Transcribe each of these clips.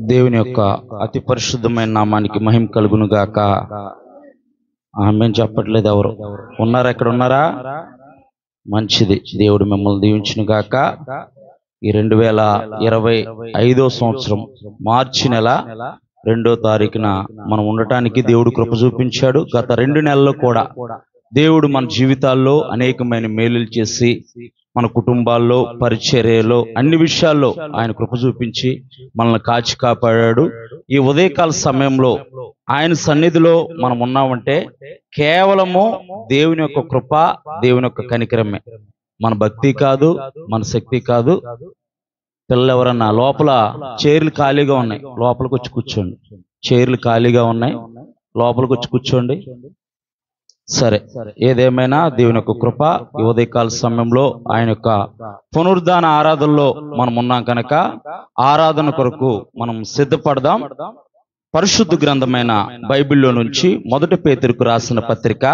దేవుని యొక్క అతి పరిశుద్ధమైన నామానికి మహిమ కలుగును గాక. ఆమేన్ చెప్పట్లేదు ఎవరు ఉన్నారా? ఎక్కడ ఉన్నారా? మంచిది. దేవుడు మిమ్మల్ని దీవించును గాక. ఈ 2025 సంవత్సరం మార్చి నెల 2వ తారీఖున మనం ఉండటానికి దేవుడు కృప చూపించాడు. గత 2 నెలల్లో కూడా దేవుడు మన జీవితాల్లో అనేకమైన మేలులు చేసి మన కుటుంబాల్లో, పరిచర్యలో, అన్ని విషయాల్లో ఆయన కృప చూపించి మనల్ని కాచి కాపాడాడు. ఈ ఉదయకాల సమయంలో ఆయన సన్నిధిలో మనం ఉన్నామంటే కేవలము దేవుని యొక్క కృప, దేవుని యొక్క కనికరమే. మన భక్తి కాదు, మన శక్తి కాదు. పిల్లలు ఎవరన్నా లోపల చైర్లు ఖాళీగా ఉన్నాయి, లోపలికి వచ్చి కూర్చోండి. చైర్లు ఖాళీగా ఉన్నాయి, లోపలికి వచ్చి కూర్చోండి. సరే, ఏదేమైనా దేవుని యొక్క కృప ఈ ఉదయకాల సమయంలో ఆయన యొక్క పునరుద్ధాన ఆరాధనలో మనం ఉన్నాం కనుక ఆరాధన కొరకు మనం సిద్ధపడదాం. పరిశుద్ధ గ్రంథమైన బైబిల్లో నుంచి 1 పేతురుకు రాసిన పత్రిక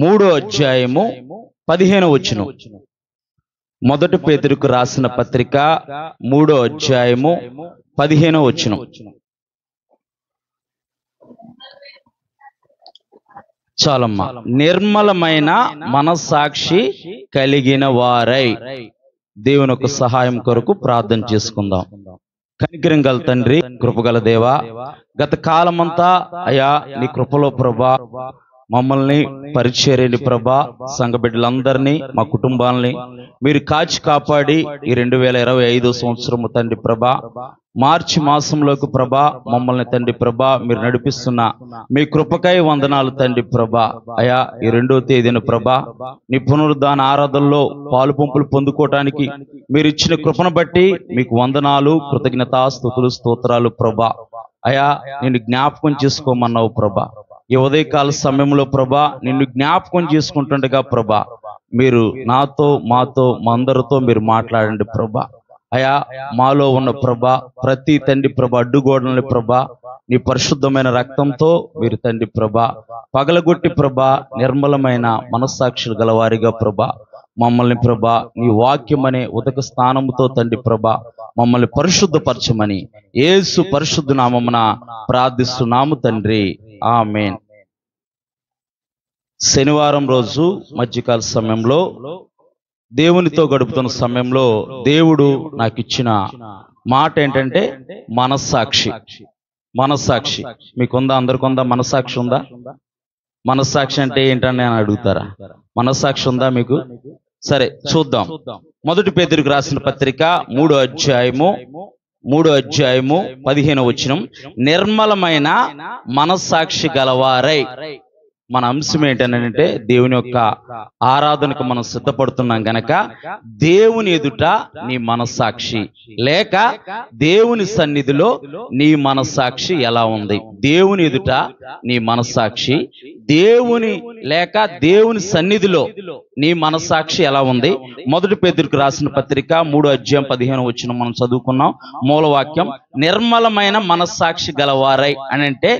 3వ అధ్యాయము 15వ వచనం. 1 పేతురుకు రాసిన పత్రిక 3వ అధ్యాయము 15వ వచనం. చాలమ్మా. నిర్మలమైన మనస్సాక్షి కలిగిన వారై దేవుని యొక్క సహాయం కొరకు ప్రార్థన చేసుకుందాం. కనికరం గల తండ్రి, కృపగల దేవా, గత కాలమంతా అయా నీ కృపలో ప్రభా మమ్మల్ని, పరిచర్యని ప్రభా, సంఘ బిడ్డలందరినీ, మా కుటుంబాలని మీరు కాచి కాపాడి ఈ 2025 సంవత్సరము తండ్రి ప్రభా మార్చి మాసంలోకి ప్రభా మమ్మల్ని తండ్రి ప్రభా మీరు నడిపిస్తున్న మీ కృపకై వందనాలు తండ్రి ప్రభా. అయా ఈ 2వ తేదీన ప్రభా నీ పునరుద్ధాన ఆరాధనలో పాలు పంపులు పొందుకోవటానికి మీరు ఇచ్చిన కృపను బట్టి మీకు వందనాలు, కృతజ్ఞతాస్తుతులు, స్తోత్రాలు ప్రభా. అయా నిన్ను జ్ఞాపకం చేసుకోమన్నావు ప్రభా. ఈ ఉదయకాల సమయంలో ప్రభా నిన్ను జ్ఞాపకం చేసుకుంటుండగా ప్రభా మీరు నాతో, మాతో, మా అందరితో మీరు మాట్లాడండి ప్రభా. అయా మాలో ఉన్న ప్రభా ప్రతి తండ్రి ప్రభా అడ్డుగోడలని ప్రభా నీ పరిశుద్ధమైన రక్తంతో మీరు తండ్రి ప్రభా పగలగొట్టి ప్రభా నిర్మలమైన మనస్సాక్షులు గలవారిగా ప్రభా మమ్మల్ని ప్రభా నీ వాక్యం అనే ఉదక స్థానముతో తండ్రి ప్రభా మమ్మల్ని పరిశుద్ధపరచమని యేసు పరిశుద్ధ నామమున ప్రార్థిస్తున్నాము తండ్రి. ఆమేన్. శనివారం రోజు మధ్యకాల సమయంలో దేవునితో గడుపుతున్న సమయంలో దేవుడు నాకు ఇచ్చిన మాట ఏంటంటే మనస్సాక్షి. మనస్సాక్షి మీకుందా? అందరికొందా? మనస్సాక్షి ఉందా? మనస్సాక్షి అంటే ఏంటని నేను అడుగుతారా? మనస్సాక్షి ఉందా మీకు? సరే చూద్దాం. 1 పేతురుకు రాసిన పత్రిక 3వ అధ్యాయము 15వ వచనం. నిర్మలమైన మనస్సాక్షి గలవారై. మన అంశం ఏంటంటే దేవుని యొక్క ఆరాధనకు మనం సిద్ధపడుతున్నాం గనక దేవుని ఎదుట నీ మనస్సాక్షి లేక దేవుని సన్నిధిలో నీ మనస్సాక్షి ఎలా ఉంది? దేవుని ఎదుట నీ మనస్సాక్షి, దేవుని లేక దేవుని సన్నిధిలో నీ మనస్సాక్షి ఎలా ఉంది? 1 పేతురుకు రాసిన పత్రిక 3వ అధ్యాయం 15వ వచనం మనం చదువుకున్నాం. మూలవాక్యం నిర్మలమైన మనస్సాక్షి గలవారై అని అంటే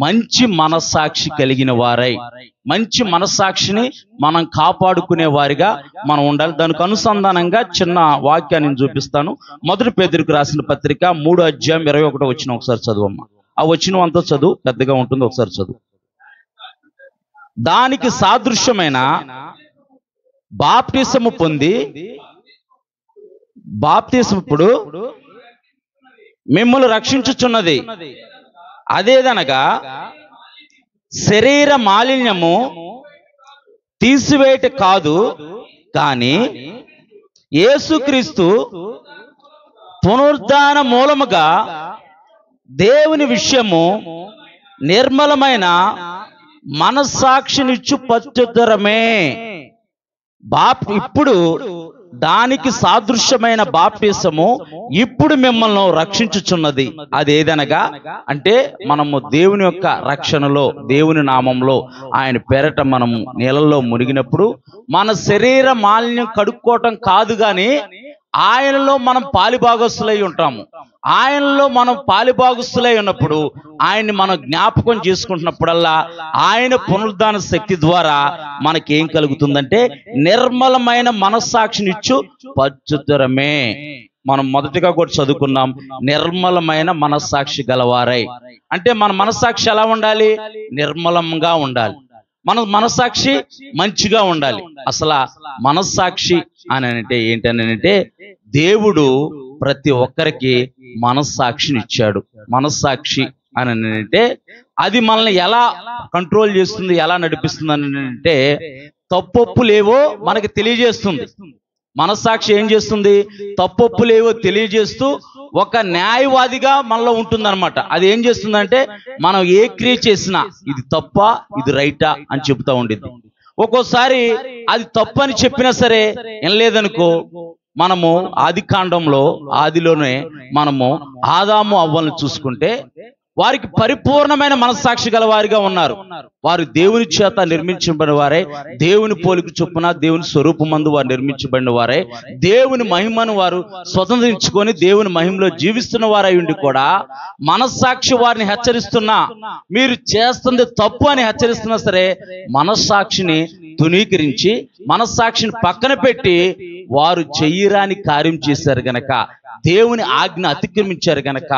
మంచి మనస్సాక్షి కలిగిన వారై, మంచి మనస్సాక్షిని మనం కాపాడుకునే వారిగా మనం ఉండాలి. దానికి అనుసంధానంగా చిన్న వాక్యాన్ని చూపిస్తాను. 1 పేతురుకు రాసిన పత్రిక 3వ అధ్యాయం 21వ వచనం ఒకసారి చదువమ్మా. ఆ వచనం అంతా చదువు, పెద్దగా ఉంటుంది, ఒకసారి చదువు. దానికి సాదృశ్యమైన బాప్తిసము పొంది బాప్తిసముప్పుడు మిమ్మల్ని రక్షించుచున్నది. అదేదనగా శరీర మాలిన్యము తీసివేయట కాదు, కానీ యేసుక్రీస్తు పునరుద్ధాన మూలముగా దేవుని విషయము నిర్మలమైన మనస్సాక్షినిచ్చు పట్టుదరమే. ఇప్పుడు దానికి సాదృశ్యమైన బాప్తిసము ఇప్పుడు మిమ్మల్ని రక్షించుచున్నది. అదేదనగా అంటే మనము దేవుని యొక్క రక్షణలో, దేవుని నామంలో ఆయన పేరట మనము నీళ్ళల్లో మునిగినప్పుడు మన శరీర మాలిన్యం కడుక్కోవటం కాదు, కానీ ఆయనలో మనం పాలిభాగస్తులై ఉంటాము. ఆయనలో మనం పాలిభాగస్తులై ఉన్నప్పుడు ఆయన్ని మనం జ్ఞాపకం చేసుకుంటున్నప్పుడల్లా ఆయన పునరుద్ధాన శక్తి ద్వారా మనకేం కలుగుతుందంటే నిర్మలమైన మనస్సాక్షినిచ్చు పచ్చుతరమే. మనం మొదటిగా కూడా చదువుకున్నాం, నిర్మలమైన మనస్సాక్షి గలవారై. అంటే మన మనస్సాక్షి ఎలా ఉండాలి? నిర్మలంగా ఉండాలి. మన మనస్సాక్షి మంచిగా ఉండాలి. అసలు మనస్సాక్షి అని అంటే ఏంటనంటే, దేవుడు ప్రతి ఒక్కరికి మనస్సాక్షిని ఇచ్చాడు. మనస్సాక్షి అని అంటే అది మనల్ని ఎలా కంట్రోల్ చేస్తుంది, ఎలా నడిపిస్తుంది అని అంటే, తప్పొప్పులేవో మనకి తెలియజేస్తుంది. మనస్సాక్షి ఏం చేస్తుంది? తప్పొప్పులేవో తెలియజేస్తూ ఒక న్యాయవాదిగా మనలో ఉంటుందన్నమాట. అది ఏం చేస్తుందంటే, మనం ఏ క్రియ చేసినా ఇది తప్ప ఇది రైటా అని చెబుతూ ఉండిద్ది. ఒక్కోసారి అది తప్పు అని చెప్పినా సరే ఏం లేదనుకో, మనము ఆదిలోనే మనము ఆదాము అవ్వలను చూసుకుంటే వారికి పరిపూర్ణమైన మనస్సాక్షి గల వారిగా ఉన్నారు. వారు దేవుని చేత నిర్మించబడిన వారే, దేవుని పోలిక చొప్పున దేవుని స్వరూపమందు వారు నిర్మించబడిన వారే, దేవుని మహిమను వారు స్వతంత్రించుకొని దేవుని మహిమలో జీవిస్తున్న వారై ఉండి కూడా మనస్సాక్షి వారిని హెచ్చరిస్తున్నా, మీరు చేస్తుంది తప్పు అని హెచ్చరిస్తున్నా సరే మనస్సాక్షిని తునీకరించి మనస్సాక్షిని పక్కన పెట్టి వారు చెయ్యరాని కార్యం చేశారు గనక, దేవుని ఆజ్ఞ అతిక్రమించారు గనక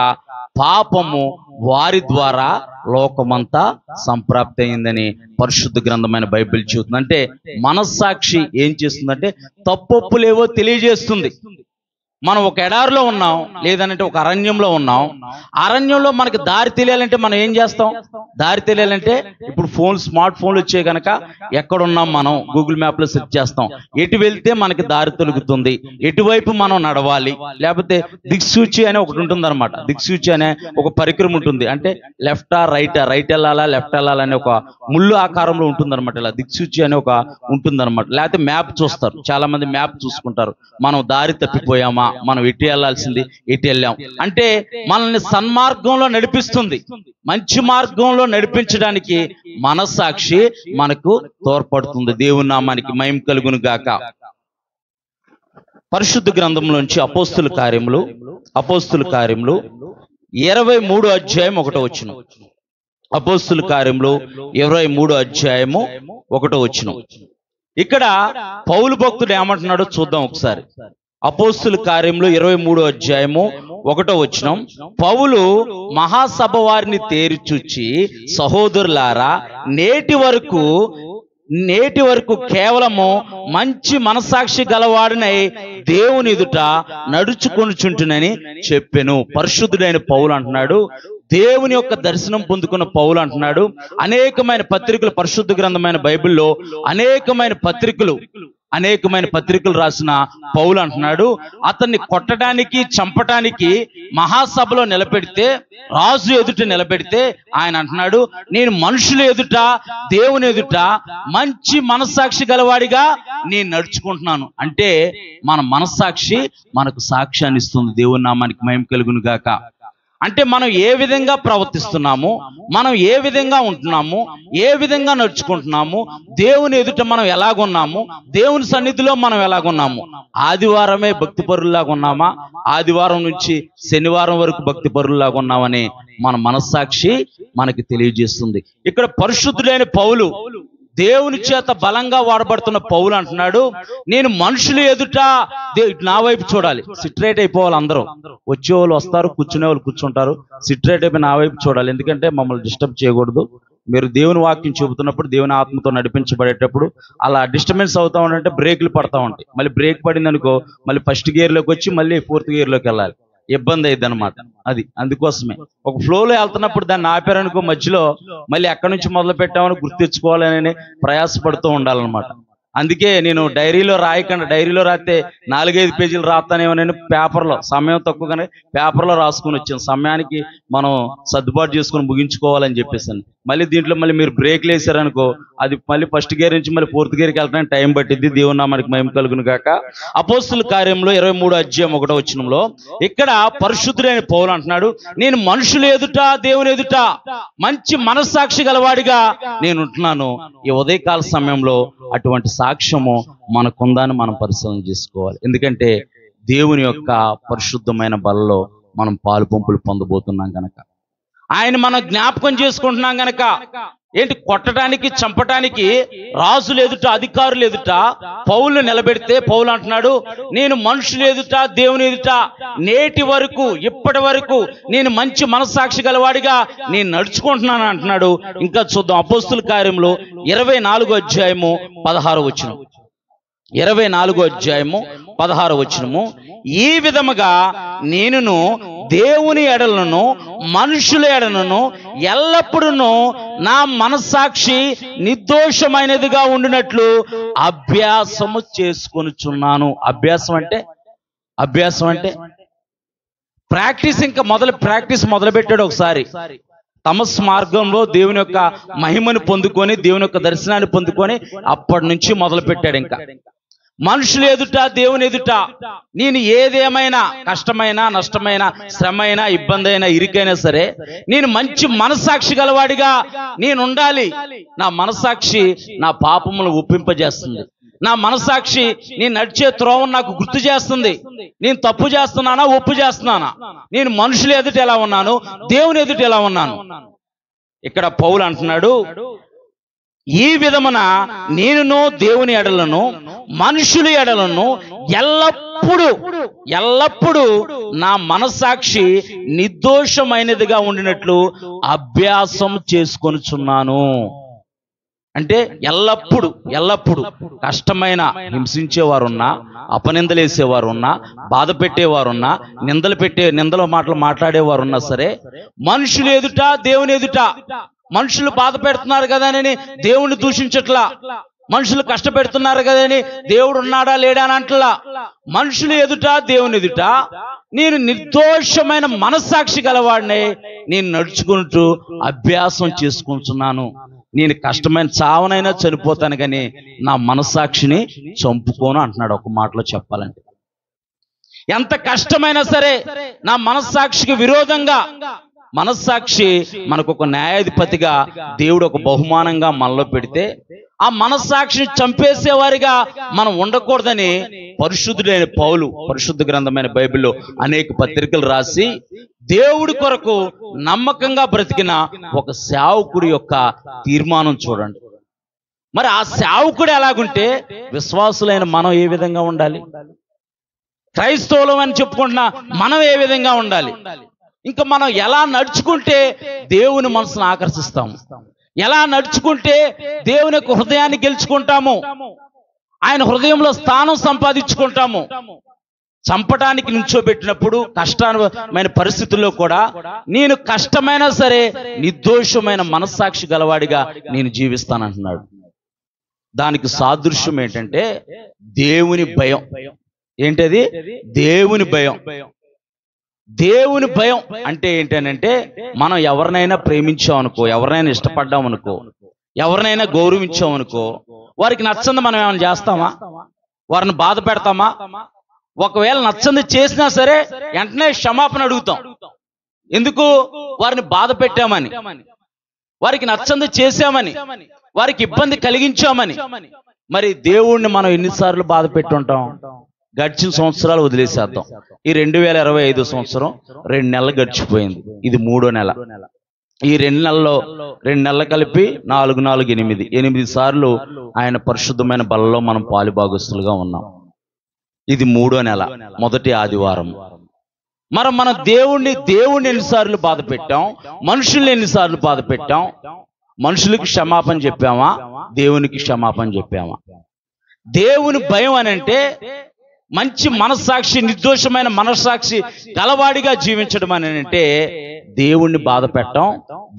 పాపము వారి ద్వారా లోకమంతా సంప్రాప్తి అయిందని పరిశుద్ధ గ్రంథమైన బైబిల్ చెబుతుంది. అంటే మనస్సాక్షి ఏం చేస్తుందంటే తప్పొప్పులేవో తెలియజేస్తుంది. మనం ఒక ఎడారిలో ఉన్నాం, లేదంటే ఒక అరణ్యంలో ఉన్నాం. అరణ్యంలో మనకి దారి తెలియాలంటే మనం ఏం చేస్తాం? దారి తెలియాలంటే ఇప్పుడు స్మార్ట్ ఫోన్లు వచ్చాయి కనుక ఎక్కడున్నాం మనం గూగుల్ మ్యాప్ లో సెర్చ్ చేస్తాం. ఎటు వెళ్తే మనకి దారి తొలుగుతుంది, ఎటువైపు మనం నడవాలి. లేకపోతే దిక్సూచి అనే ఒకటి ఉంటుంది అనమాట. దిక్సూచి అనే ఒక పరికరం ఉంటుంది. అంటే లెఫ్టా రైటా, రైట్ వెళ్ళాలా లెఫ్ట్ వెళ్ళాలని ఒక ముళ్ళు ఆకారంలో ఉంటుంది అనమాట. ఇలా దిక్సూచి అనే ఒక ఉంటుంది అనమాట. లేకపోతే మ్యాప్ చూస్తారు, చాలా మంది మ్యాప్ చూసుకుంటారు. మనం దారి తప్పిపోయామా, మనం ఎటు వెళ్ళాల్సింది ఎటు వెళ్ళాం అంటే మనల్ని సన్మార్గంలో నడిపిస్తుంది. మంచి మార్గంలో నడిపించడానికి మనస్సాక్షి మనకు తోడ్పడుతుంది. దేవుని నామానికి మహిమ కలుగును గాక. పరిశుద్ధ గ్రంథంలోంచి అపోస్తుల కార్యములు 23వ అధ్యాయం 1వ వచనం. అపోస్తుల కార్యములు 23వ అధ్యాయము 1వ వచనం. ఇక్కడ పౌలు భక్తుడు ఏమంటున్నాడో చూద్దాం ఒకసారి. అపోస్తుల కార్యములు 23వ అధ్యాయము 1వ వచనం. పౌలు మహాసభ వారిని తేరి చూచి, సహోదరులారా, నేటి వరకు కేవలము మంచి మనస్సాక్షి గలవాడినై దేవుని ఎదుట నడుచుకొనుచుంటునని చెప్పెను. పరిశుద్ధుడైన పౌలు అంటున్నాడు, దేవుని యొక్క దర్శనం పొందుకున్న పౌలు అంటున్నాడు. అనేకమైన పత్రికలు, పరిశుద్ధ గ్రంథమైన బైబిల్లో అనేకమైన పత్రికలు రాసిన పౌలు అంటున్నాడు, అతన్ని కొట్టడానికి చంపటానికి మహాసభలో నిలబెడితే, రాజు ఎదుట నిలబెడితే ఆయన అంటున్నాడు, నేను మనుషుల ఎదుట దేవుని ఎదుట మంచి మనస్సాక్షి గలవాడిగా నేను నడుచుకుంటున్నాను. అంటే మన మనస్సాక్షి మనకు సాక్ష్యాన్ని ఇస్తుంది. దేవుని నామానికి మహిమ కలుగును గాక. అంటే మనం ఏ విధంగా ప్రవర్తిస్తున్నాము, మనం ఏ విధంగా ఉంటున్నాము, ఏ విధంగా నడుచుకుంటున్నాము, దేవుని ఎదుట మనం ఎలాగున్నాము, దేవుని సన్నిధిలో మనం ఎలాగున్నాము. ఆదివారమే భక్తి పరుల్లాగా ఉన్నామా, ఆదివారం నుంచి శనివారం వరకు భక్తి పరుల్లాగా ఉన్నామని మన మనస్సాక్షి మనకి తెలియజేస్తుంది. ఇక్కడ పరిశుద్ధుడైన పౌలు, దేవుని చేత బలంగా వాడబడుతున్న పౌలు అంటున్నాడు, నేను మనుషులు ఎదుట నా వైపు చూడాలి. సిట్రేట్ అయిపోవాలి. అందరూ వచ్చేవాళ్ళు వస్తారు, కూర్చునే వాళ్ళు కూర్చుంటారు. సిట్రేట్ అయిపోయి నా వైపు చూడాలి. ఎందుకంటే మమ్మల్ని డిస్టర్బ్ చేయకూడదు. మీరు దేవుని వాక్యం చెబుతున్నప్పుడు, దేవుని ఆత్మతో నడిపించబడేటప్పుడు అలా డిస్టర్బెన్స్ అవుతా ఉంటే బ్రేకులు పడతా ఉంటాయి. మళ్ళీ బ్రేక్ పడింది అనుకో, మళ్ళీ ఫస్ట్ గేర్లోకి వచ్చి మళ్ళీ 4th గేర్లోకి వెళ్ళాలి. ఇబ్బంది అయ్యిద్ది అనమాట. అది అందుకోసమే ఒక ఫ్లోలో వెళ్తున్నప్పుడు దాన్ని ఆపారనుకో, మధ్యలో మళ్ళీ ఎక్కడి నుంచి మొదలు పెట్టామని గుర్తించుకోవాలని ప్రయాసపడుతూ ఉండాలన్నమాట. అందుకే నేను డైరీలో రాస్తే 4-5 పేజీలు రాస్తానేమో. పేపర్లో సమయం తక్కువగానే పేపర్లో రాసుకుని వచ్చాను. సమయానికి మనం సర్దుబాటు చేసుకుని ముగించుకోవాలని చెప్పేసాను. మళ్ళీ దీంట్లో మళ్ళీ మీరు బ్రేక్లు వేసారనుకో, అది మళ్ళీ ఫస్ట్ గేర్ నుంచి మళ్ళీ 4th గేర్కి వెళ్ళడానికి టైం పట్టిద్ది. దేవుని నామానికి మహిమ కలుగును గాక. అపోస్తుల కార్యంలో 23వ అధ్యాయం 1వ వచనంలో ఇక్కడ పరిశుద్ధుడైన పౌలు అంటున్నాడు, నేను మనుషుల ఎదుట దేవుని ఎదుట మంచి మనస్సాక్షి గలవాడిగా నేను ఉంటున్నాను. ఈ ఉదయకాల సమయంలో అటువంటి సాక్ష్యము మనకుందని మనం పరిశీలన చేసుకోవాలి. ఎందుకంటే దేవుని యొక్క పరిశుద్ధమైన బలలో మనం పాలు పంపులు పొందబోతున్నాం కనుక. ఆయన మనం జ్ఞాపకం చేసుకుంటున్నాం గనక ఏంటి, కొట్టడానికి చంపటానికి రాజులు ఎదుట, అధికారులు ఎదుట పౌలు నిలబెడితే పౌలు అంటున్నాడు, నేను మనుషులు ఎదుట, దేవుని ఎదుట నేటి వరకు, ఇప్పటి వరకు నేను మంచి మనస్సాక్షి గలవాడిగా నేను నడుచుకుంటున్నాను అంటున్నాడు. ఇంకా చూద్దాం, అపోస్తుల కార్యములు 24వ అధ్యాయము 16వ వచనం. 24వ అధ్యాయము 16వ వచనము. ఈ విధముగా నేనును దేవుని ఎడలను మనుషుల ఎడలను ఎల్లప్పుడూ నా మనస్సాక్షి నిర్దోషమైనదిగా ఉండినట్లు అభ్యాసము చేసుకొనుచున్నాను. అభ్యాసం అంటే ప్రాక్టీస్. ఇంకా ప్రాక్టీస్ మొదలుపెట్టాడు ఒకసారి. తమస్ మార్గంలో దేవుని యొక్క మహిమను పొందుకొని, దేవుని యొక్క దర్శనాన్ని పొందుకొని అప్పటి నుంచి మొదలు పెట్టాడు. ఇంకా మనుషులు ఎదుట, దేవుని ఎదుట నేను ఏదేమైనా, కష్టమైనా, నష్టమైనా, శ్రమైనా, ఇబ్బంది అయినా, ఇరుకైనా సరే నేను మంచి మనస్సాక్షి గలవాడిగా నేను ఉండాలి. నా మనస్సాక్షి నా పాపములు ఒప్పింపజేస్తుంది. నా మనస్సాక్షి నేను నడిచే త్రోవను నాకు గుర్తు చేస్తుంది. నేను తప్పు చేస్తున్నానా, ఒప్పు చేస్తున్నానా, నేను మనుషుల ఎదుట ఎలా ఉన్నాను, దేవుని ఎదుట ఎలా ఉన్నాను. ఇక్కడ పౌలు అంటున్నాడు, ఈ విధమున నేనును దేవుని ఎడలను మనుషుల ఎడలను ఎల్లప్పుడూ నా మనస్సాక్షి నిర్దోషమైనదిగా ఉండినట్లు అభ్యాసం చేసుకొనుచున్నాను. అంటే ఎల్లప్పుడు కష్టమైన, హింసించేవారున్నా, అపనిందలేసేవారున్నా, బాధ పెట్టేవారున్నా, నిందల మాటలు మాట్లాడేవారున్నా సరే, మనుషులు ఎదుట, దేవుని ఎదుట, మనుషులు బాధ పెడుతున్నారు కదా అని దేవుణ్ణి దూషించట్లా, మనుషులు కష్టపెడుతున్నారు కదని దేవుడు ఉన్నాడా లేడా అని అంటలా. మనుషులు ఎదుట, దేవుని ఎదుట నేను నిర్దోషమైన మనస్సాక్షి గలవాడిని నేను నడుచుకుంటూ అభ్యాసం చేసుకుంటున్నాను. నేను కష్టమైన చావనైనా చనిపోతాను కానీ నా మనస్సాక్షిని చంపుకోను అంటున్నాడు. ఒక మాటలో చెప్పాలంటే, ఎంత కష్టమైనా సరే నా మనస్సాక్షికి విరోధంగా, మనస్సాక్షి మనకు ఒక న్యాయాధిపతిగా దేవుడు ఒక బహుమానంగా మనలో పెడితే, ఆ మనస్సాక్షిని చంపేసేవారిగా మనం ఉండకూడదని పరిశుద్ధుడైన పౌలు పరిశుద్ధ గ్రంథమైన బైబిల్లో అనేక పత్రికలు రాసి దేవుడి కొరకు నమ్మకంగా బ్రతికిన ఒక సేవకుడి యొక్క తీర్మానం చూడండి. మరి ఆ సేవకుడు ఎలాగుంటే విశ్వాసులైన మనం ఏ విధంగా ఉండాలి, క్రైస్తవులం అని చెప్పుకుంటున్నా మనం ఏ విధంగా ఉండాలి, ఇంకా మనం ఎలా నడుచుకుంటే దేవుని మనసును ఆకర్షిస్తాము, ఎలా నడుచుకుంటే దేవుని యొక్క హృదయాన్ని గెలుచుకుంటాము, ఆయన హృదయంలో స్థానం సంపాదించుకుంటాము. చంపటానికి నిల్చోబెట్టినప్పుడు కష్టమైన పరిస్థితుల్లో కూడా నేను కష్టమైనా సరే నిర్దోషమైన మనస్సాక్షి గలవాడిగా నేను జీవిస్తానంటున్నాడు. దానికి సాదృశ్యం ఏంటంటే దేవుని భయం. ఏంటది? దేవుని భయం. దేవుని భయం అంటే ఏంటనంటే, మనం ఎవరినైనా ప్రేమించామనుకో, ఎవరినైనా ఇష్టపడ్డామనుకో, ఎవరినైనా గౌరవించామనుకో, వారికి నచ్చంది మనం ఏమైనా చేస్తామా? వారిని బాధ పెడతామా? ఒకవేళ నచ్చంది చేసినా సరే వెంటనే క్షమాపణ అడుగుతాం. ఎందుకు? వారిని బాధ పెట్టామని, వారికి నచ్చంది చేశామని, వారికి ఇబ్బంది కలిగించామని. మరి దేవుణ్ణి మనం ఎన్నిసార్లు బాధ పెట్టుంటాం? గడిచిన సంవత్సరాలు వదిలేసేద్దాం. ఈ 2025 సంవత్సరం 2 నెలలు గడిచిపోయింది. ఇది 3వ నెల. ఈ 2 నెలలు కలిపి 4 8 సార్లు ఆయన పరిశుద్ధమైన బలలో మనం పాలుభాగస్తులుగా ఉన్నాం. ఇది 3వ నెల, మొదటి ఆదివారం. మనం దేవుణ్ణి ఎన్నిసార్లు బాధ పెట్టాం, మనుషుల్ని ఎన్నిసార్లు బాధ పెట్టాం? మనుషులకి క్షమాపణ చెప్పామా, దేవునికి క్షమాపణ చెప్పామా? దేవుని భయం అని అంటే మంచి మనస్సాక్షి, నిర్దోషమైన మనస్సాక్షి గలవాడిగా జీవించడం అని అంటే దేవుణ్ణి బాధ పెట్టం,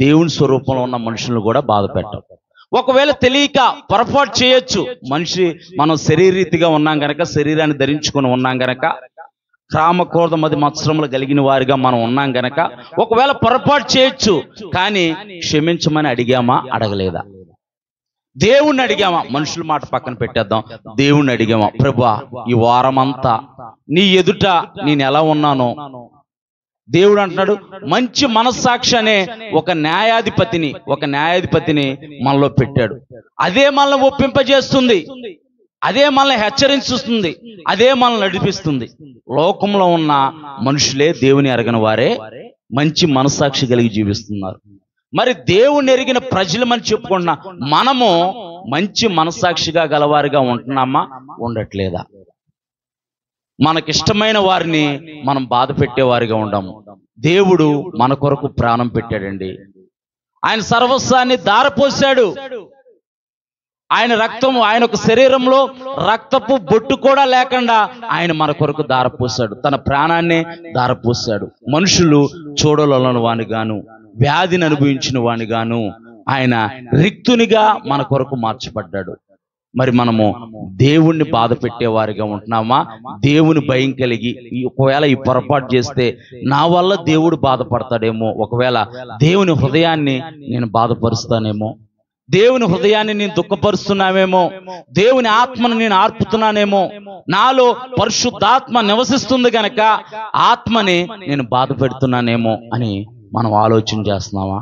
దేవుని స్వరూపంలో ఉన్న మనుషులను కూడా బాధ పెట్టం. ఒకవేళ తెలియక పొరపాటు చేయొచ్చు. మనం శరీరీతిగా ఉన్నాం గనక, శరీరాన్ని ధరించుకొని ఉన్నాం గనక, క్రామక్రోధ మది మత్సరములు కలిగిన వారిగా మనం ఉన్నాం గనక ఒకవేళ పొరపాటు చేయొచ్చు. కానీ క్షమించమని అడిగామా, అడగలేదా? దేవుణ్ణి అడిగామా? మనుషుల మాట పక్కన పెట్టేద్దాం, దేవుణ్ణి అడిగామా? ప్రభువా, ఈ వారమంతా నీ ఎదుట నేను ఎలా ఉన్నానో. దేవుడు అంటున్నాడు, మంచి మనస్సాక్షి అనే ఒక న్యాయాధిపతిని మనలో పెట్టాడు. అదే మనల్ని ఒప్పింపజేస్తుంది, అదే మనల్ని హెచ్చరిస్తుంది, అదే మనల్ని నడిపిస్తుంది. లోకంలో ఉన్న మనుషులే దేవుని ఎరగని వారే మంచి మనస్సాక్షి కలిగి జీవిస్తున్నారు. మరి దేవుని ఎరిగిన ప్రజలమని చెప్పుకుంటున్నా మనము మంచి మనస్సాక్షిగా గలవారిగా ఉంటున్నామా, ఉండట్లేదా? మనకిష్టమైన వారిని మనం బాధ పెట్టేవారిగా ఉండము. దేవుడు మన కొరకు ప్రాణం పెట్టాడండి. ఆయన సర్వస్వాన్ని ధారపోశాడు. ఆయన రక్తము, ఆయన ఒక శరీరంలో రక్తపు బొట్టు కూడా లేకుండా ఆయన మన కొరకు ధారపోశాడు. తన ప్రాణాన్ని ధారపోశాడు. మనుషులు చూడలేని వానిగాను, వ్యాధిని అనుభవించిన వానిగాను ఆయన రిక్తునిగా మన కొరకు మార్చబడ్డాడు. మరి మనము దేవుణ్ణి బాధ పెట్టేవారిగా ఉంటున్నామా? దేవుని భయం కలిగి ఒకవేళ ఈ పొరపాటు చేస్తే నా వల్ల దేవుడు బాధపడతాడేమో, ఒకవేళ దేవుని హృదయాన్ని నేను బాధపరుస్తానేమో, దేవుని హృదయాన్ని నేను దుఃఖపరుస్తున్నామేమో, దేవుని ఆత్మను నేను ఆర్పుతున్నానేమో, నాలో పరిశుద్ధాత్మ నివసిస్తుంది గనక ఆత్మని నేను బాధ పెడుతున్నానేమో అని మనం ఆలోచన చేస్తున్నామా?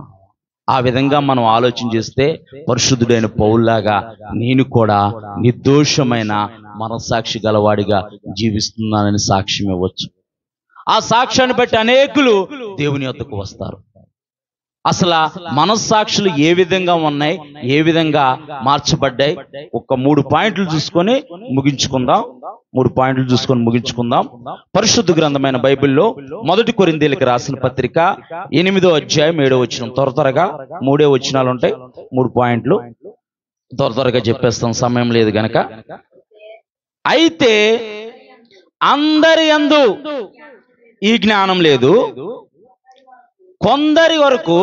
ఆ విధంగా మనం ఆలోచన చేస్తే పరిశుద్ధుడైన పౌల్లాగా నేను కూడా నిర్దోషమైన మనస్సాక్షి గలవాడిగా జీవిస్తున్నానని సాక్ష్యం ఇవ్వచ్చు. ఆ సాక్ష్యాన్ని బట్టి అనేకులు దేవుని యొద్దకు వస్తారు. అసలు మనస్సాక్షులు ఏ విధంగా ఉన్నాయి, ఏ విధంగా మార్చబడ్డాయి, ఒక 3 పాయింట్లు చూసుకొని ముగించుకుందాం. 3 పాయింట్లు చూసుకొని ముగించుకుందాం. పరిశుద్ధ గ్రంథమైన బైబిల్లో 1 కొరింథీయులకు రాసిన పత్రిక 8వ అధ్యాయం 7వ వచనం. త్వరగా 3 వచనాలు ఉంటాయి. 3 పాయింట్లు త్వరగా చెప్పేస్తాం, సమయం లేదు గనక. అయితే అందరి యందు ఈ జ్ఞానం లేదు, కొందరి వరకు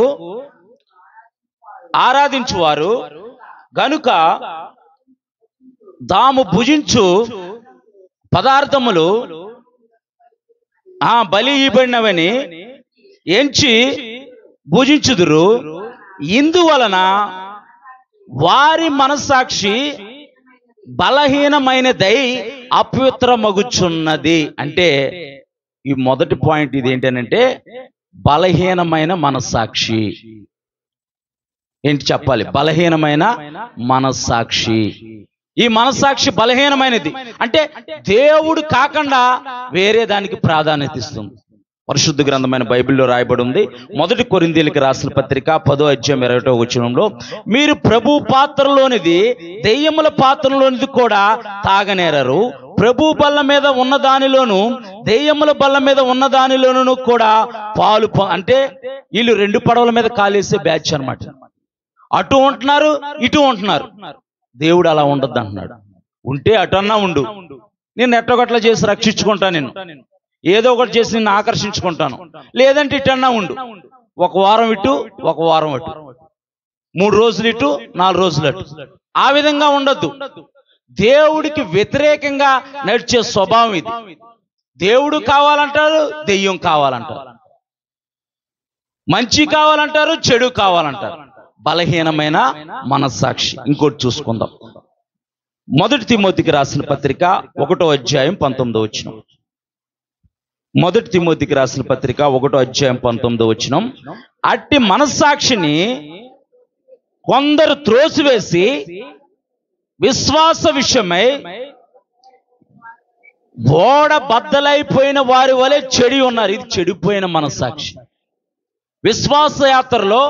ఆరాధించువారు గనుక తాము భుజించు పదార్థములు బలి ఇవ్వబడినవని ఎంచి భుజించుదురు. ఇందువలన వారి మనస్సాక్షి బలహీనమైనదై అపవిత్రమగుచున్నది. అంటే ఈ మొదటి పాయింట్ ఇది ఏంటంటే బలహీనమైన మనస్సాక్షి. ఏంటి చెప్పాలి? బలహీనమైన మనస్సాక్షి. ఈ మనస్సాక్షి బలహీనమైనది అంటే దేవుడు కాకుండా వేరే దానికి ప్రాధాన్యత ఇస్తుంది. పరిశుద్ధ గ్రంథమైన బైబిల్లో రాయబడి ఉంది. 1 కొరింథీయులకు రాసిన పత్రిక 10వ అధ్యాయం 21వ వచనంలో, మీరు ప్రభు పాత్రలోనిది దెయ్యముల పాత్రలోనిది కూడా తాగనేరరు, ప్రభు బల్ల మీద ఉన్న దానిలోను దెయ్యముల బల్ల మీద ఉన్న దానిలోను కూడా పాలు. అంటే వీళ్ళు 2 పడవల మీద కాలేసే బ్యాచ్ అన్నమాట. అటు ఉంటున్నారు, ఇటు ఉంటున్నారు. దేవుడు అలా ఉండద్దు అంటున్నాడు. ఉంటే అటన్నా ఉండు, నేను ఎట్టగట్లా చేసి రక్షించుకుంటాను, నేను ఏదో ఒకటి చేసి నిన్ను ఆకర్షించుకుంటాను. లేదంటే ఇటన్నా ఉండు, ఒక వారం ఇటు, ఒక వారం అటు, 3 రోజులు ఇటు, 4 రోజులు అటు. ఆ విధంగా ఉండొద్దు. దేవుడికి వ్యతిరేకంగా నడిచే స్వభావం ఇది. దేవుడు కావాలంటారు, దెయ్యం కావాలంటారు, మంచి కావాలంటారు, చెడు కావాలంటారు. బలహీనమైన మనస్సాక్షి. ఇంకోటి చూసుకుందాం. 1 తిమోతికి రాసిన పత్రిక 1వ అధ్యాయం 19వ వచనం. 1 తిమోతికి రాసిన పత్రిక 1వ అధ్యాయం 19వ వచనం. అట్టి మనస్సాక్షిని కొందరు త్రోసివేసి విశ్వాస విషయమై ఓడ బద్దలైపోయిన వారి వలె చెడి ఉన్నారు. ఇది చెడిపోయిన మనస్సాక్షి. విశ్వాస యాత్రలో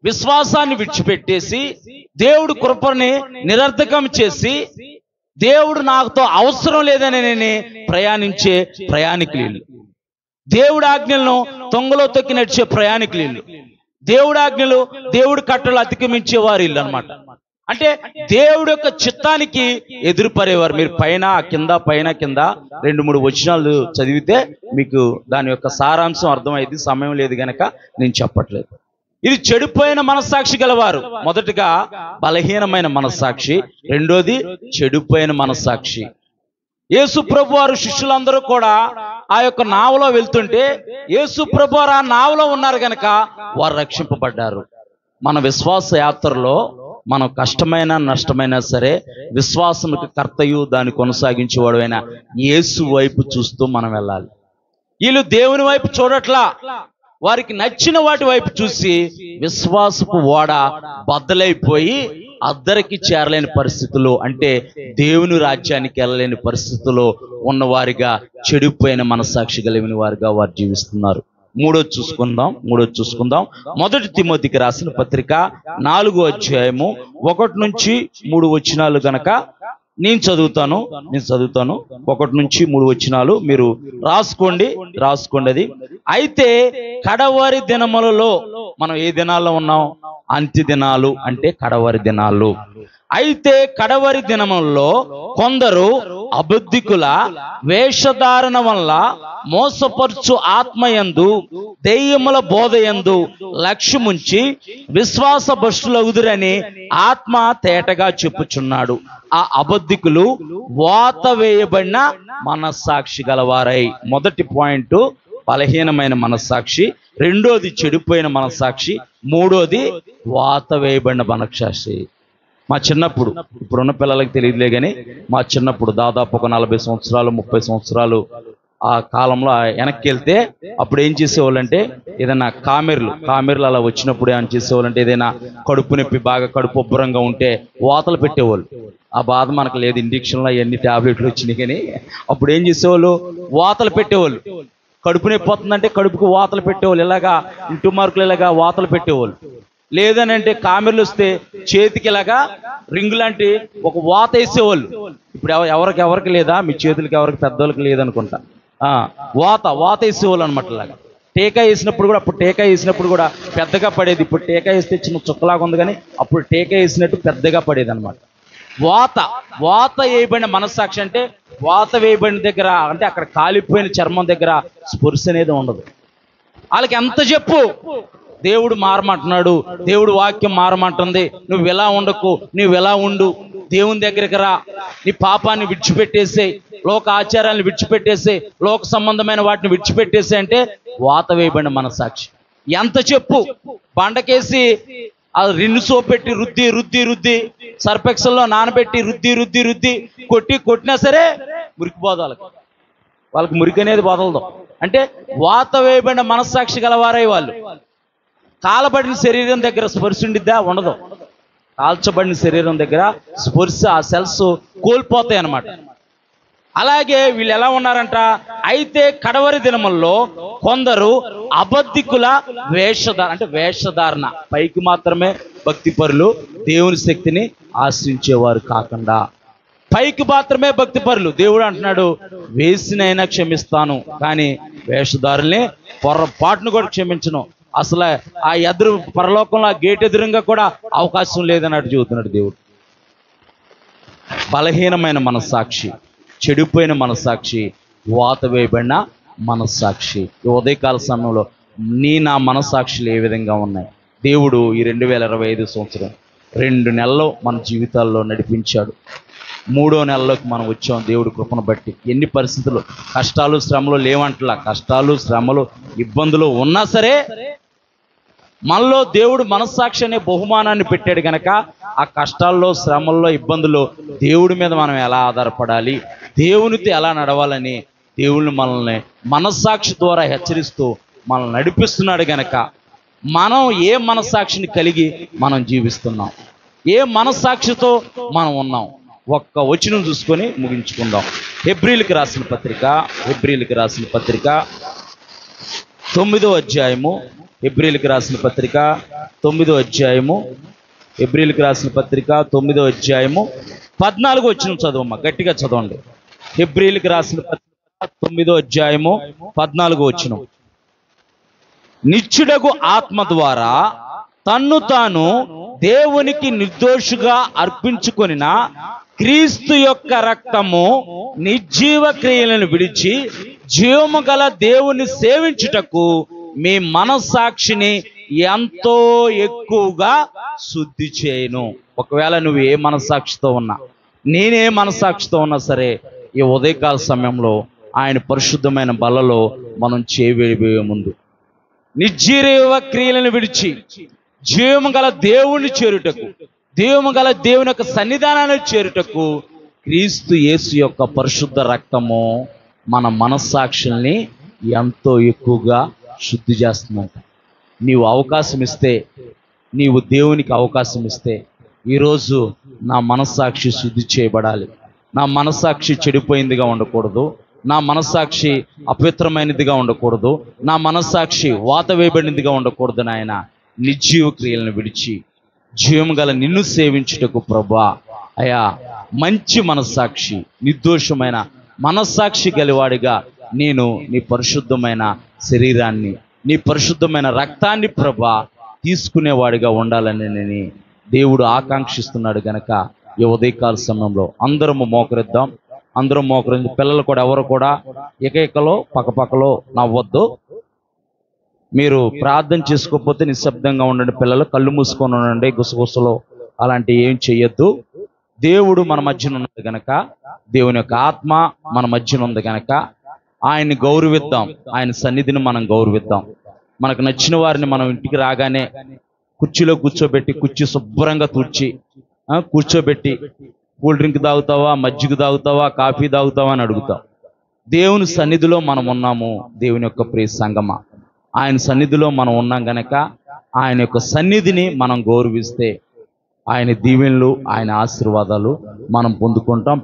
విశ్వాసాన్ని విడిచిపెట్టేసి దేవుడు కృపని నిరర్థకం చేసి దేవుడు నాకుతో అవసరం లేదని ప్రయాణించే ప్రయాణికులు, దేవుడి ఆజ్ఞలను తొంగలో తొక్కి నడిచే ప్రయాణికులు, దేవుడి ఆజ్ఞలు దేవుడి కట్టలు అతిక్రమించే వారు ఇల్లు అనమాట. అంటే దేవుడి యొక్క చిత్తానికి ఎదురుపడేవారు. మీరు పైన కింద పైన కింద 2-3 వచనాలు చదివితే మీకు దాని యొక్క సారాంశం అర్థమైంది. సమయం లేదు గనక నేను చెప్పట్లేదు. ఇది చెడిపోయిన మనస్సాక్షి గలవారు. మొదటిగా బలహీనమైన మనస్సాక్షి, రెండోది చెడిపోయిన మనస్సాక్షి. యేసు ప్రభు వారు శిష్యులందరూ కూడా ఆ యొక్క నావలో వెళ్తుంటే యేసు ప్రభు వారు ఆ నావలో ఉన్నారు గనక వారు రక్షింపబడ్డారు. మన విశ్వాస యాత్రలో మనం కష్టమైన నష్టమైనా సరే విశ్వాసముకు కర్తయు దాన్ని కొనసాగించేవాడు అయిన యేసు వైపు చూస్తూ మనం వెళ్ళాలి. వీళ్ళు దేవుని వైపు చూడట్లా, వారికి నచ్చిన వాటి వైపు చూసి విశ్వాసపు ఓడ బద్దలైపోయి అద్దరికి చేరలేని పరిస్థితుల్లో, అంటే దేవుని రాజ్యానికి వెళ్ళలేని పరిస్థితుల్లో ఉన్నవారిగా చెడిపోయిన మనస్సాక్షి కలిగిన వారిగా వారు జీవిస్తున్నారు. మూడోది చూసుకుందాం. మొదటి తిమోతికి రాసిన పత్రిక 4వ అధ్యాయము 1-3 వచనాలు గనక నేను చదువుతాను. 1-3 వచనాలు మీరు రాసుకోండి. అది అయితే కడవరి దినములలో మనం ఏ దినాల్లో ఉన్నాం? అంత్య దినాలు అంటే కడవరి దినాలు. అయితే కడవరి దినములలో కొందరు అబద్ధికుల వేషధారణ వల్ల మోసపరుచు ఆత్మయందు దెయ్యముల బోధయందు లక్ష్యముంచి విశ్వాస భ్రష్టులగుదురని ఆత్మ తేటగా చెప్పుచున్నాడు. ఆ అబద్ధికులు వాత వేయబడిన మనస్సాక్షి గలవారై. మొదటి పాయింట్ బలహీనమైన మనస్సాక్షి, రెండోది చెడిపోయిన మనస్సాక్షి, మూడోది వాత వేయబడిన మనస్సాక్షి. మా చిన్నప్పుడు, ఇప్పుడున్న పిల్లలకి తెలియదులే కానీ, మా చిన్నప్పుడు దాదాపు ఒక 40 సంవత్సరాలు 30 సంవత్సరాలు ఆ కాలంలో వెనక్కి వెళ్తే అప్పుడు ఏం చేసేవాళ్ళంటే, ఏదైనా కామెర్లు అలా వచ్చినప్పుడు ఏం చేసేవాళ్ళంటే, ఏదైనా కడుపు నొప్పి బాగా కడుపు ఉబ్బరంగా ఉంటే వాతలు పెట్టేవాళ్ళు. ఆ బాధ మనకు లేదు, ఇంజక్షన్లో అవన్నీ ట్యాబ్లెట్లు వచ్చినాయి. కానీ అప్పుడు ఏం చేసేవాళ్ళు? వాతలు పెట్టేవాళ్ళు. కడుపు నొప్పి వస్తుందంటే కడుపుకు వాతలు పెట్టేవాళ్ళు. ఇలాగా ఇంటి మార్కులు ఇలాగా వాతలు పెట్టేవాళ్ళు. లేదని అంటే కామెర్లు వస్తే చేతికి ఇలాగా రింగు లాంటి ఒక వాత వేసేవాళ్ళు. ఇప్పుడు ఎవరికి లేదా? మీ చేతులకి ఎవరికి పెద్దోళ్ళకి లేదనుకుంటా. వాత వేసేవాళ్ళు అనమాట. ఇలాగా టీకా వేసినప్పుడు కూడా, అప్పుడు టీకా వేసినప్పుడు కూడా పెద్దగా పడేది. ఇప్పుడు టీకా వేస్తే చిన్న చుక్కలాగా ఉంది, కానీ అప్పుడు టీకా వేసినట్టు పెద్దగా పడేది అనమాట. వాత వేయబడిన మనస్సాక్షి అంటే, వాత వేయబడిన దగ్గర అంటే అక్కడ కాలిపోయిన చర్మం దగ్గర స్పర్శ అనేది ఉండదు. వాళ్ళకి ఎంత చెప్పు, దేవుడు మారమంటున్నాడు, దేవుడు వాక్యం మారమంటుంది, నువ్వు ఎలా ఉండకు, నువ్వు ఎలా ఉండు, దేవుని దగ్గరికి రా, నీ పాపాన్ని విడిచిపెట్టేసే, లోక ఆచారాలను విడిచిపెట్టేసే, లోక సంబంధమైన వాటిని విడిచిపెట్టేసే అంటే వాత వేయబడిన మనస్సాక్షి. ఎంత చెప్పు, బండకేసి అది రిన్ను సోప్ పెట్టి రుద్ది సర్పెక్సల్లో నానబెట్టి రుద్ది కొట్టినా సరే మురికిపోదు. వాళ్ళకి మురికి అనేది బదలదు. అంటే వాత వేయబడిన మనస్సాక్షి గలవారై వాళ్ళు. కాలబడిన శరీరం దగ్గర స్పర్శ ఉండిద్దా? ఉండదు. కాల్చబడిన శరీరం దగ్గర స్పర్శ, ఆ సెల్స్ కోల్పోతాయి అన్నమాట. అలాగే వీళ్ళు ఎలా ఉన్నారంట? అయితే కడవరి దినముల్లో కొందరు అబద్ధికుల వేషధారణ, పైకి మాత్రమే భక్తిపరులు, దేవుని శక్తిని ఆశ్రయించేవారు కాకుండా పైకి మాత్రమే భక్తిపరులు. దేవుడు అంటున్నాడు, వేసినైనా క్షమిస్తాను, కానీ వేషధారుల్ని పొరపాటును కూడా క్షమించను. అసలు ఆ ఎదురు పరలోకంలో ఆ గేట్ ఎదురుగా కూడా అవకాశం లేదన్నట్టు చెబుతున్నాడు దేవుడు. బలహీనమైన మనస్సాక్షి, చెడిపోయిన మనస్సాక్షి, వాత వేయబడిన మనస్సాక్షి. ఈ ఉదయకాల సమయంలో నా మనస్సాక్షులు ఏ విధంగా ఉన్నాయి? దేవుడు ఈ 2025 సంవత్సరం 2 నెలల్లో మన జీవితాల్లో నడిపించాడు. 3వ నెలలోకి మనం వచ్చాం దేవుడి కృపను బట్టి. ఎన్ని పరిస్థితులు, కష్టాలు శ్రమలు లేవంటలా, కష్టాలు శ్రమలు ఇబ్బందులు ఉన్నా సరే మనలో దేవుడు మనస్సాక్షి అనే బహుమానాన్ని పెట్టాడు కనుక ఆ కష్టాల్లో శ్రమల్లో ఇబ్బందుల్లో దేవుడి మీద మనం ఎలా ఆధారపడాలి, దేవునితో ఎలా నడవాలని దేవుని మనల్ని మనస్సాక్షి ద్వారా హెచ్చరిస్తూ మనల్ని నడిపిస్తున్నాడు గనక మనం ఏ మనస్సాక్షిని కలిగి మనం జీవిస్తున్నాం, ఏ మనస్సాక్షితో మనం ఉన్నాం? ఒక్క వచనం చూసుకొని ముగించుకుందాం. హెబ్రీయులకు రాసిన పత్రిక 9వ అధ్యాయము, హెబ్రీయులకు రాసిన పత్రిక 9వ అధ్యాయము, 9వ అధ్యాయము 14వ వచనం చదవమ్మా, గట్టిగా చదవండి. హెబ్రీయులకు రాసిన పత్రిక 9వ అధ్యాయము 14వ వచనం. నిత్యుడగు ఆత్మ ద్వారా తన్ను తాను దేవునికి నిర్దోషిగా అర్పించుకొనిన క్రీస్తు యొక్క రక్తము నిర్జీవ క్రియలను విడిచి జీవము గల దేవుని సేవించుటకు మీ మనస్సాక్షిని ఎంతో ఎక్కువగా శుద్ధి చేయను. ఒకవేళ నువ్వు ఏ మనస్సాక్షితో ఉన్నా, నేనే మనస్సాక్షితో ఉన్నా సరే, ఈ ఉదయకాల సమయంలో ఆయన పరిశుద్ధమైన బలలో మనం చేయబోయే ముందు నిర్జీవ క్రియలను విడిచి జీవము గల దేవుని చేరుటకు, జీవము గల దేవుని యొక్క సన్నిధానాన్ని చేరుటకు క్రీస్తు యేసు యొక్క పరిశుద్ధ రక్తము మన మనస్సాక్షుల్ని ఎంతో ఎక్కువగా శుద్ధి చేస్తుందంట. నీవు అవకాశం ఇస్తే, నీవు దేవునికి అవకాశం ఇస్తే, ఈరోజు నా మనస్సాక్షి శుద్ధి చేయబడాలి, నా మనస్సాక్షి చెడిపోయిందిగా ఉండకూడదు, నా మనస్సాక్షి అపవిత్రమైనదిగా ఉండకూడదు, నా మనస్సాక్షి వాత వేయబడినదిగా ఉండకూడదు నాయన. నిర్జీవ క్రియలను విడిచి జీవం గల నిన్ను సేవించుటకు ప్రభువా అయా మంచి మనస్సాక్షి, నిర్దోషమైన మనస్సాక్షి గలివాడిగా నేను నీ పరిశుద్ధమైన శరీరాన్ని, నీ పరిశుద్ధమైన రక్తాన్ని ప్రభా తీసుకునేవాడిగా ఉండాలని దేవుడు ఆకాంక్షిస్తున్నాడు గనక ఈ ఉదయకాల సమయంలో అందరము మోకరిద్దాం. అందరం మోకరించి, పిల్లలు కూడా ఎవరు కూడా ఏకైకలో పక్కపక్కలో నవ్వొద్దు. మీరు ప్రార్థన చేసుకోకపోతే నిశ్శబ్దంగా ఉండండి. పిల్లలు కళ్ళు మూసుకొని ఉండండి, గుసగుసలో అలాంటివి ఏం చెయ్యొద్దు. దేవుడు మన మధ్యన ఉన్నది గనక, దేవుని యొక్క ఆత్మ మన మధ్యన ఉంది గనక ఆయన్ని గౌరవిద్దాం, ఆయన సన్నిధిని మనం గౌరవిద్దాం. మనకు నచ్చిన వారిని మనం ఇంటికి రాగానే కుర్చీలో కూర్చోబెట్టి, కుర్చీ శుభ్రంగా తుడిచి కూర్చోబెట్టి, కూల్ డ్రింక్ తాగుతావా, మజ్జిగ తాగుతావా, కాఫీ తాగుతావా అని అడుగుతాం. దేవుని సన్నిధిలో మనం ఉన్నాము. దేవుని యొక్క ప్రియ సంగమా, ఆయన సన్నిధిలో మనం ఉన్నాం గనక ఆయన యొక్క సన్నిధిని మనం గౌరవిస్తే ఆయన దీవెనలు, ఆయన ఆశీర్వాదాలు మనం పొందుకుంటాం.